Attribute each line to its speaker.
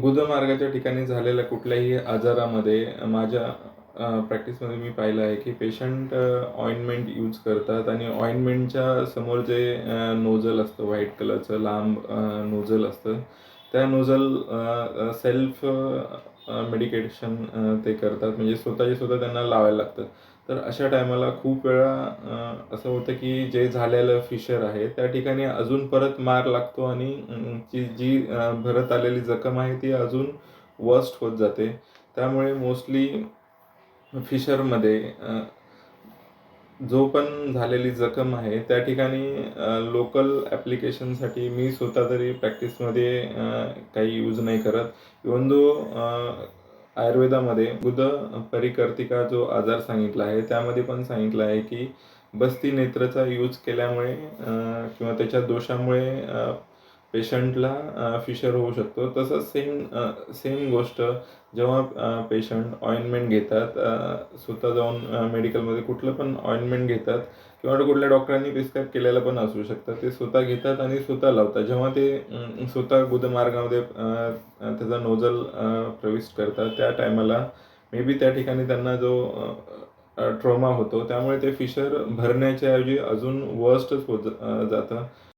Speaker 1: गुदमार्गाच्या ठिकाणी झालेल्या कुठल्याही आजारामध्ये माझ्या प्रॅक्टिसमध्ये मी पाहिलं आहे की पेशंट ऑइंटमेंट यूज करतात आणि ऑइंटमेंटच्या समोर जे नोझल असतं व्हाईट कलरचं लांब नोझल असतं, त्या नोझल सेल्फ मेडिकेशन ते करतात, म्हणजे स्वतःचे स्वतः त्यांना लावायला लागतं. तर अशा टायमाला खूप वेळा असं होतं की जे झालेलं फिशर आहे त्या ठिकाणी अजून परत मार लागतो आणि ती जी भरत आलेली जखम आहे ती अजून वर्स्ट होत जाते. त्यामुळे मोस्टली फिशरमध्ये जो पण झालेली जखम आहे त्या ठिकाणी लोकल ॲप्लिकेशनसाठी मी स्वतः तरी प्रॅक्टिसमध्ये काही यूज नाही करत. इव्हन दो आयुर्वेदामध्ये गुद परिकर्तिका जो आजार सांगितला आहे, त्यामध्ये पण सांगितलं आहे की बस्ती नेत्रचा यूज केल्यामुळे किंवा त्याच्या दोषामुळे पेशंटला फिशर होऊ शकतो. तसंच सेम गोष्ट जेव्हा पेशंट ऑइंटमेंट घेतात, स्वतः जाऊन मेडिकलमध्ये कुठलं पण ऑइंटमेंट घेतात किंवा कुठल्या डॉक्टरांनी प्रिस्क्राईब केलेलं पण असू शकतं. ते स्वतः घेतात आणि स्वतः लावतात. जेव्हा ते स्वतः गुदमार्गामध्ये त्याचा नोझल प्रविष्ट करतात, त्या टायमाला मे बी त्या ठिकाणी त्यांना जो ट्रॉमा होतो, त्यामुळे ते फिशर भरण्याच्या ऐवजी अजून वर्स्टच होत जातं.